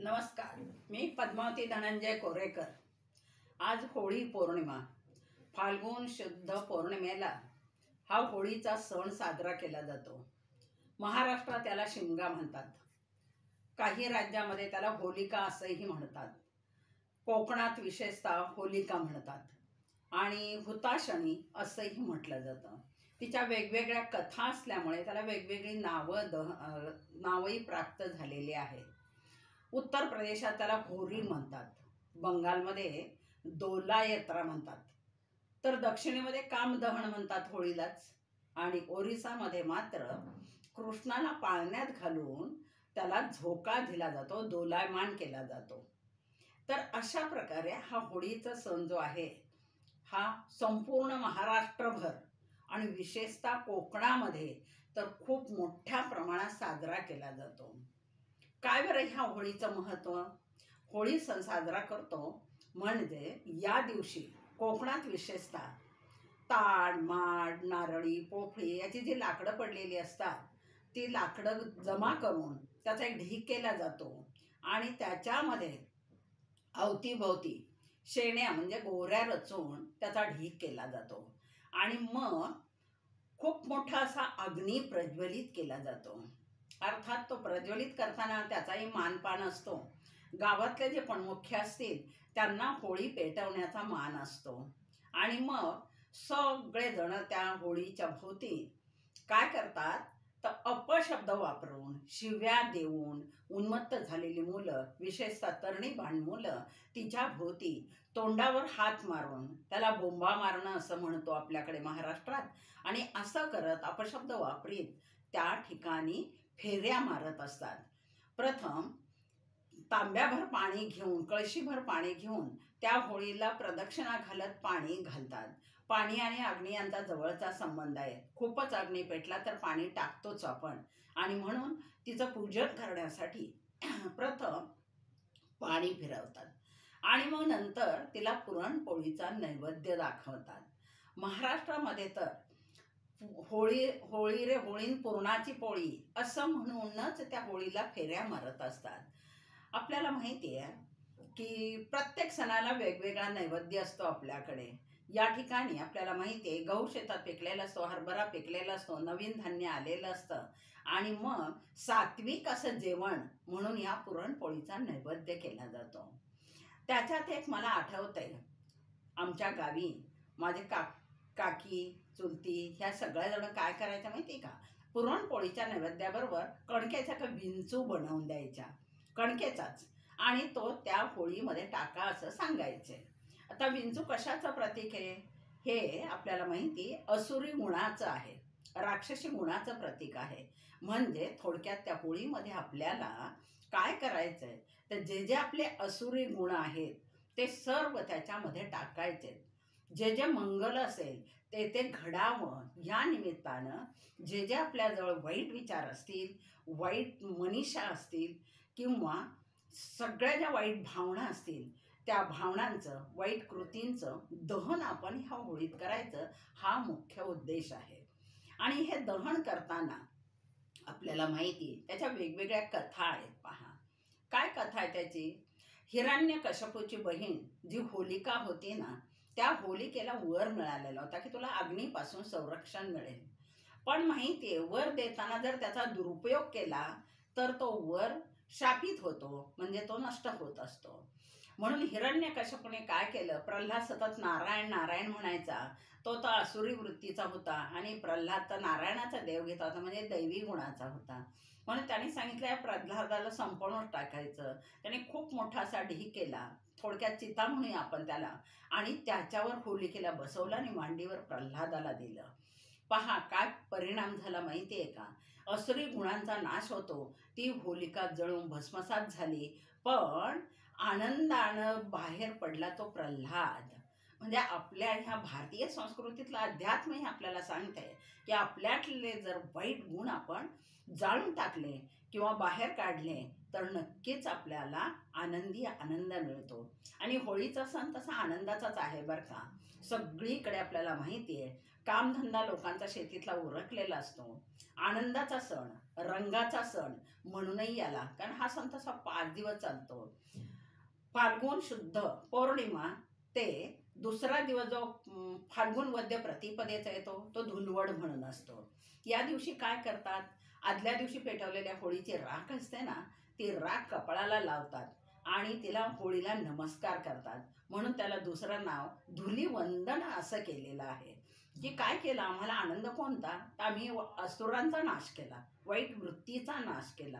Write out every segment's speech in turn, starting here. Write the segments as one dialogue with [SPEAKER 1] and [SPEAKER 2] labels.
[SPEAKER 1] नमस्कार, मी पद्मावती धनंजय कोरेकर। आज होळी पौर्णिमा, फाल्गुन शुद्ध पौर्णिमेला हा होळीचा सण साजरा केला जातो। महाराष्ट्रात त्याला शिमगा म्हणतात, काही राज्यामध्ये त्याला होलिका असंही म्हणतात, कोकणात विशेषतः होलिका म्हणतात आणि हुताशनी असंही म्हटलं जातं। तिच्या वेगवेगळ्या कथा असल्यामुळे त्याला वेगवेगळी नावही प्राप्त झालेली आहेत। उत्तर प्रदेशात त्याला होरी म्हणतात, बंगालमध्ये दोला यात्रा म्हणतात, तर दक्षिणेमध्ये कामदहन म्हणतात होळीलाच, आणि ओरिसामध्ये मात्र कृष्णाला पाळण्यात घालून त्याला झोका दिला जातो, दोलायमान केला जातो। तर अशा प्रकारे हा होळीचा सण जो आहे हा संपूर्ण महाराष्ट्रभर आणि विशेषतः कोकणामध्ये तर खूप मोठ्या प्रमाणात साजरा केला जातो। काय बरं ह्या होळीचं महत्त्व? होळी सण साजरा करतो म्हणजे या दिवशी कोकणात विशेषतः ताड, माड, नारळी, पोफळी याची जी लाकडं पडलेली असतात ती लाकडं जमा करून त्याचा एक ढीग केला जातो आणि त्याच्यामध्ये अवतीभोवती शेण्या म्हणजे गोऱ्या रचून त्याचा ढीग केला जातो आणि मग खूप मोठा असा अग्नी प्रज्वलित केला जातो। अर्थात तो प्रज्वलित करताना त्याचाही मानपान असतो। गावातले जे पणमुख्य असतील त्यांना होळी पेटवण्याचा मान असतो आणि मग सगळेजण त्या होळीच्या भोवती काय करतात तर अपशब्द वापरून, शिव्या देऊन उन्मत्त झालेली मुलं, विशेषतः तरुणीबाण मुलं तिच्या भोवती तोंडावर हात मारून, त्याला बोंबा मारणं असं म्हणतो आपल्याकडे महाराष्ट्रात, आणि असं करत अपशब्द वापरीत त्या ठिकाणी फेऱ्या मारत असतात। प्रथम तांब्याभर पाणी घेऊन, कळशीभर पाणी घेऊन त्या होळीला प्रदक्षिणा घालत पाणी घालतात। पाणी आणि अग्नी यांचा जवळचा संबंध आहे, खूपच अग्नी पेटला तर पाणी टाकतोच आपण, आणि म्हणून तिचं पूजन करण्यासाठी प्रथम पाणी फिरवतात आणि मग नंतर तिला पुरणपोळीचा नैवेद्य दाखवतात। महाराष्ट्रामध्ये तर होळी रे होळीन पुरणाची पोळी असं म्हणूनच त्या होळीला फेऱ्या मारत असतात। आपल्याला माहिती आहे की प्रत्येक सणाला वेगवेगळा नैवेद्य असतो आपल्याकडे। या ठिकाणी आपल्याला माहिती आहे गहू शेतात पिकलेला असतो, हरभरा पिकलेला असतो, नवीन धान्य आलेलं असतं आणि मग सात्विक असं जेवण म्हणून या पुरणपोळीचा नैवेद्य केला जातो। त्याच्यात एक मला आठवतंय, आमच्या गावी माझे काकी, चुलती ह्या सगळ्याजण काय करायच्या माहिती का, पुरणपोळीच्या नैवेद्याबरोबर कणकेचा का विंचू बनवून द्यायच्या, कणकेचाच, आणि तो त्या होळीमध्ये टाका असं सांगायचे। आता विंचू कशाचं प्रतीक आहे हे आपल्याला माहिती, असुरी गुणाचं आहे, राक्षसी गुणाचं प्रतीक आहे। म्हणजे थोडक्यात त्या होळीमध्ये आपल्याला काय करायचंय तर जे जे आपले असुरी गुण आहेत ते सर्व त्याच्यामध्ये टाकायचे। जे जे मंगल असेल ते ते घडावं या निमित्तानं जे जे आपल्याजवळ वाईट विचार असतील, वाईट मनीषा असतील किंवा सगळ्या ज्या वाईट भावना असतील त्या भावनांचं, वाईट कृतींचं दहन आपण ह्या होळीत करायचं, हा मुख्य उद्देश आहे। आणि हे दहन करताना आपल्याला माहिती त्याच्या वेगवेगळ्या कथा आहेत। पहा काय कथा आहे त्याची। हिरण्यकश्यपूची बहीण जी होलिका होती ना, त्या होलिकेला वर मिळालेला होता की तुला अग्नीपासून संरक्षण मिळेल, पण माहितीये वर देताना जर त्याचा दुरुपयोग केला तर तो वर शापित होतो, म्हणजे तो नष्ट होत असतो। म्हणून हिरण्यकश्यपूने काय केलं, प्रल्हाद सतत नारायण नारायण म्हणायचा, तो तर आसुरी वृत्तीचा होता आणि प्रल्हाद तर नारायणाचा देव घेत होता, म्हणजे दैवी गुणाचा होता। म्हणून त्यांनी सांगितलं या प्रल्हादाला संपवून टाकायचं। त्याने खूप मोठा असा ढीग केला, थोडक्यात चिता म्हणूया आपण त्याला, आणि त्याच्यावर होलिकेला बसवलं आणि मांडीवर प्रल्हादाला दिलं। पहा काय परिणाम झाला माहिती आहे का, असुरी गुणांचा नाश होतो, ती होलिका जळून भस्मसात झाली, पण आनंदानं बाहेर पडला तो प्रल्हाद। म्हणजे आपल्या ह्या भारतीय संस्कृतीतलं अध्यात्म हे आपल्याला सांगतंय की आपल्यातले जर वाईट गुण आपण जाळून टाकले किंवा बाहेर काढले तर नक्कीच आपल्याला आनंद मिळतो. आणि होळीचा सण तसा आनंदाचाच आहे बरं का. सगळीकडे आपल्याला माहिती आहे, कामधंदा लोकांचा शेतीतला उरकलेला असतो. आनंदाचा सण, रंगाचा सण म्हणूनही याला, कारण हा सण तसा 5 दिवस चालतो. फाल्गुन शुद्ध पौर्णिमा ते दुसरा दिवस जो फाल्गुन वद्य प्रतिपदेचा येतो तो धुलवड म्हणून असतो. या दिवशी काय करतात, आदल्या दिवशी पेटवलेल्या होळीची राख असते ना, ती राख कपाळाला लावतात आणि तिला होळीला नमस्कार करतात. म्हणून त्याला दुसरं नाव धुलिवंदन असं केलेलं आहे. की काय केलं, आम्हाला आनंद कोणता, तर आम्ही असुरांचा नाश केला, वाईट वृत्तीचा नाश केला,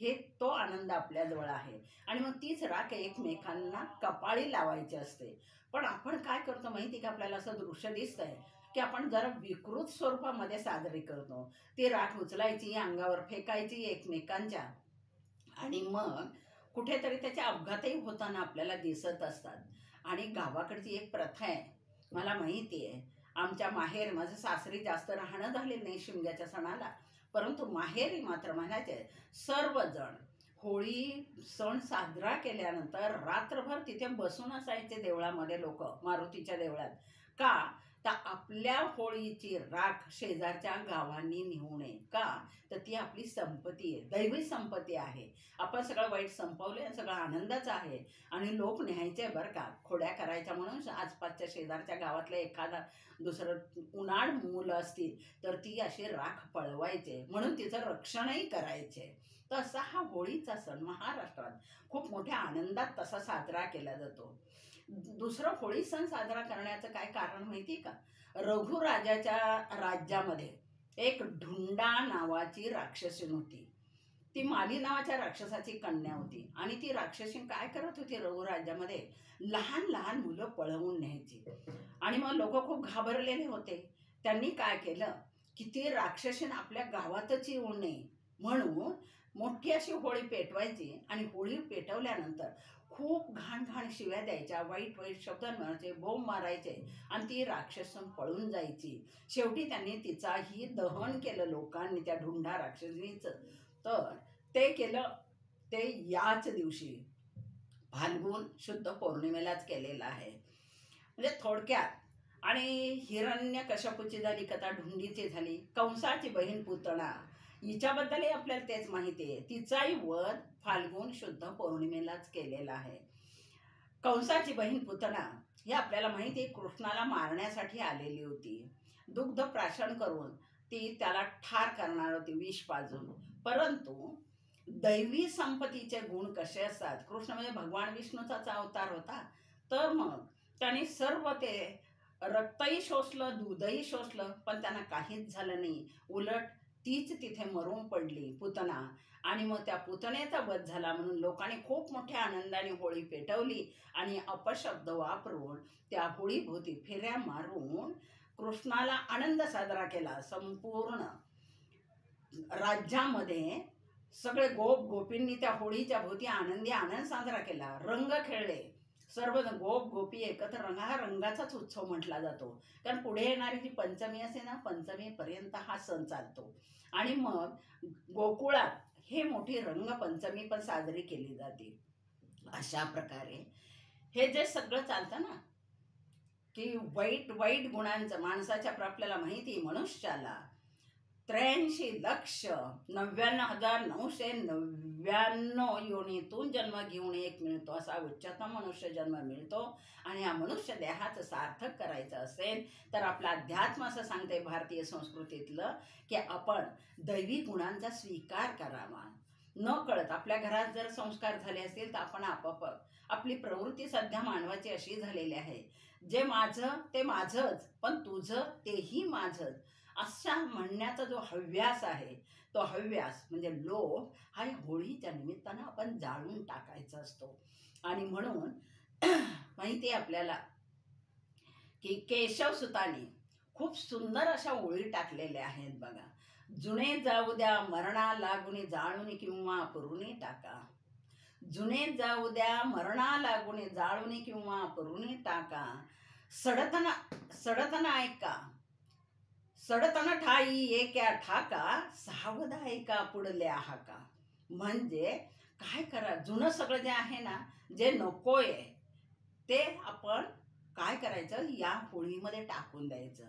[SPEAKER 1] हे तो आनंद आपल्याजवळ आहे. आणि मग तीच राख एकमेकांना कपाळी लावायची असते. पण आपण काय करतो माहिती का, आपल्याला असं दृश्य दिसतंय की आपण जरा विकृत स्वरूपामध्ये साजरी करतो. ती राख उचलायची, अंगावर फेकायची एकमेकांच्या, आणि मग कुठेतरी त्याचे अपघातही होताना आपल्याला दिसत असतात. आणि गावाकडची एक प्रथा आहे, मला माहिती आहे. आमच्या माहेर, माझं सासरी जास्त राहणं झालेलं नाही शिमग्याच्या सणाला, परंतु माहेरी मात्र म्हणायचे सर्वजण होळी सण साजरा केल्यानंतर रात्रभर तिथे बसून असायचे देवळामध्ये लोक, मारुतीच्या देवळात. का, तर आपल्या होळीची राख शेजारच्या गावांनी नेऊ नये. का, तर ती आपली संपत्ती आहे, दैवी संपत्ती आहे. आपण सगळं वाईट संपवले, सगळं आनंदाचं आहे. आणि लोक न्यायचे बरं का, खोड्या करायच्या म्हणून आसपासच्या शेजारच्या गावातल्या एखादा दुसरं उन्हाळ मुलं असतील तर ती अशी राख पळवायचे, म्हणून तिचं रक्षणही करायचे. तर असा हा होळीचा सण महाराष्ट्रात खूप मोठ्या आनंदात तसा साजरा केला जातो. दुसरं होळी सण साजरा करण्याचं काय कारण माहिती का, रघुराजाच्या राज्यामध्ये एक ढुंडा नावाची राक्षसी होती. ती माली नावाच्या राक्षसाची कन्या होती. आणि ती राक्षसी काय करत होती, रघुराज्यामध्ये लहान लहान मुलं पळवून न्यायची. आणि मग लोक खूप घाबरलेले होते. त्यांनी काय केलं की ती राक्षसीन आपल्या गावातच येऊ नये म्हणून मोठी अशी होळी पेटवायची. आणि होळी पेटवल्यानंतर खूप घाण घाण शिव्या द्यायच्या, वाईट वाईट शब्द म्हणायचे, बोंब मारायचे, आणि ती राक्षसन पळून जायची. शेवटी त्यांनी तिचाही दहन केलं लोकांनी, त्या ढुंडा राक्षसीचं. तर ते केलं ते याच दिवशी फाल्गुन शुद्ध पौर्णिमेलाच केलेलं आहे. म्हणजे थोडक्यात. आणि हिरण्यकश्यपूची झाली कथा, ढुंडीची झाली, कंसाची बहीण पुतना, हिच्याबद्दलही आपल्याला तेच माहिती आहे. तिचाही वध फाल्गुन शुद्ध पौर्णिमेलाच केलेला आहे. कंसाची बहीण पुतना हे आपल्याला माहिती आहे, कृष्णाला मारण्यासाठी आलेली होती. दुग्ध प्राशन करून ती त्याला ठार करणार होती विष पाजून. परंतु दैवी संपत्तीचे गुण कसे असतात, कृष्ण म्हणजे भगवान विष्णूचाच अवतार होता. तर मग त्याने सर्व ते रक्तही शोषलं, दूधही शोषलं, पण त्यांना काहीच झालं नाही. उलट तीच तिथे मरून पडली पुतना. आणि मग त्या पुतणेचा वध झाला म्हणून लोकांनी खूप मोठ्या आनंदाने होळी पेटवली. आणि अपशब्द वापरून त्या होळीभोवती फेऱ्या मारून कृष्णाला आनंद साजरा केला. संपूर्ण राज्यामध्ये सगळे गोप गोपींनी त्या होळीच्या भोवती आनंदी आनंद साजरा केला, रंग खेळले. सर्व गोप गोपी एकत्र रंग, हा रंगाचाच उत्सव म्हटला जातो. कारण पुढे येणारी जी पंचमी असते ना, पंचमीपर्यंत हा सण चालतो. आणि मग गोकुळात हे मोठी रंगपंचमी पण साजरी केली जाते. अशा प्रकारे हे जे सगळं चालतं ना, की वाईट वाईट गुणांचं माणसाच्या, आपल्याला माहिती मनुष्याला 83,99,999 योनीतून जन्म घेऊन एक मिळतो, असा उच्चतम मनुष्य जन्म मिळतो. आणि या मनुष्य देहाचं सार्थक करायचं असेल तर आपला अध्यात्म असं सांगते भारतीय संस्कृतीतलं, की आपण दैवी गुणांचा स्वीकार करावा. न कळत आपल्या घरात जर संस्कार झाले असतील तर आपण आपोआप आपली प्रवृत्ती सध्या मानवाची अशी झालेली आहे, जे माझं ते माझंच, पण तुझं तेही माझंच, असा म्हणण्याचा जो हव्यास आहे, तो हव्यास म्हणजे लोभ, हा होळीच्या निमित्तानं आपण जाळून टाकायचा असतो. आणि म्हणून माहिती आहे आपल्याला की केशवसुतांनी खूप सुंदर अशा ओळी टाकलेल्या आहेत बघा. जुने जाऊ द्या मरणा लागुनी जाळून किंवा पुरुणी टाका, जुने जाऊ द्या मरणा लागुनी जाळून किंवा पुरुणी टाका, सडतना ऐका, सडतना ठाई एका ठाका, सावध ऐका पुढल्या हाका. म्हणजे काय करा, जुनं सगळं जे आहे ना, जे नकोय ते आपण काय करायचं, या होळीमध्ये टाकून द्यायचं.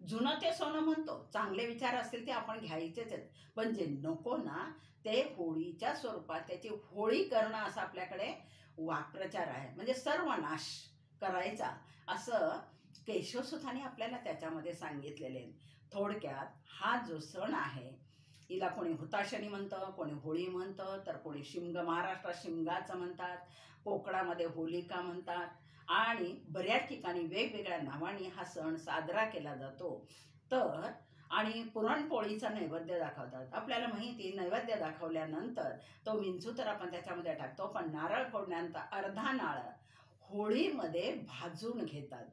[SPEAKER 1] जुनं ते सोनं म्हणतो, चांगले विचार असतील ते आपण घ्यायचेच आहेत, पण जे नको ना ते होळीच्या स्वरूपात त्याची होळी करणं असा आपल्याकडे वाक्प्रचार आहे. म्हणजे सर्वनाश करायचा असं केशवसुतांनी आपल्याला त्याच्यामध्ये सांगितलेले आहे. थोडक्यात हा जो सण आहे, हिला कोणी हुताशनी म्हणतं, कोणी होळी म्हणतं, तर कोणी शिमगा, महाराष्ट्रात शिमगाचं म्हणतात, कोकणामध्ये होलिका म्हणतात आणि बऱ्याच ठिकाणी वेगवेगळ्या नावाने हा सण साजरा केला जातो. तर आणि पुरणपोळीचा नैवेद्य दाखवतात. आपल्याला माहिती, नैवेद्य दाखवल्यानंतर तो विंचू तर आपण त्याच्यामध्ये टाकतो, पण नारळ फोडल्यानंतर अर्धा नारळ होळीमध्ये भाजून घेतात.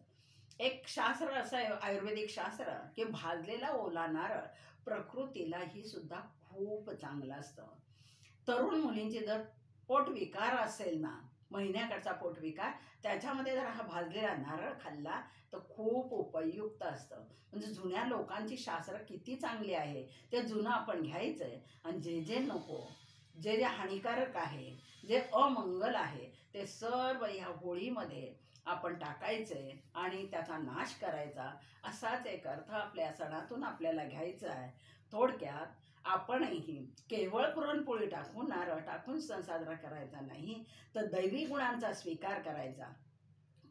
[SPEAKER 1] एक शास्त्र असं आहे, आयुर्वेदिक शास्त्र, की भाजलेला ओला नारळ प्रकृतीलाही सुद्धा खूप चांगलं असतं. तरुण मुलींची जर पोटविकार असेल ना, महिन्याकडचा पोटविकार, त्याच्यामध्ये जर हा भाजलेला नारळ खाल्ला तर खूप उपयुक्त असतं. म्हणजे जुन्या लोकांची शास्त्र किती चांगली आहे, ते जुनं आपण घ्यायचं आहे आणि जे जे नको, जे जे हानिकारक आहे, जे अमंगल आहे, ते सर्व या होळीमध्ये आपण टाकायचे आणि त्याचा नाश करायचा, असाच एक अर्थ आपल्या सणातून आपल्याला घ्यायचा आहे. थोडक्यात आपणही केवळ पुरणपोळी टाकून, नारळ टाकून सण साजरा करायचा नाही, तर दैवी गुणांचा स्वीकार करायचा.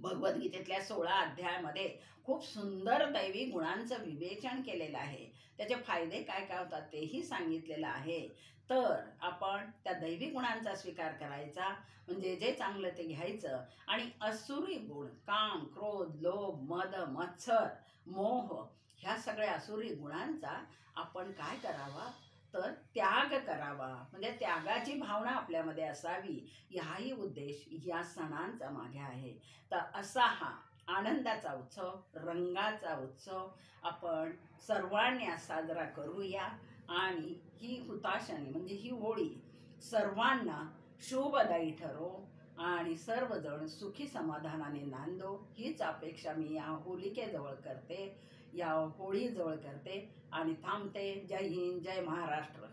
[SPEAKER 1] भगवद्गीतेतल्या 16 अध्यायामध्ये खूप सुंदर दैवी गुणांचं विवेचन केलेलं आहे. त्याचे फायदे काय काय होतात तेही सांगितलेलं आहे. तर आपण त्या दैवी गुणांचा स्वीकार करायचा, म्हणजे जे चांगलं ते घ्यायचं आणि असुरी गुण, काम, क्रोध, लोभ, मद, मत्सर, मोह, ह्या सगळ्या असुरी गुणांचा आपण काय करावा, तर त्याग करावा. म्हणजे त्यागाची भावना आपल्यामध्ये असावी, हाही उद्देश या सणांचा मागे आहे. तर असा हा आनंदाचा उत्सव, रंगाचा उत्सव आपण सर्वांनी साजरा करूया आणि ही हुताशनी म्हणजे ही होळी सर्वांना शुभदायी ठरो आणि सर्वजण सुखी समाधानाने नांदो, हीच अपेक्षा मी या होलिकेजवळ करते, या होळीजवळ करते आणि थांबते. जय हिंद, जय महाराष्ट्र.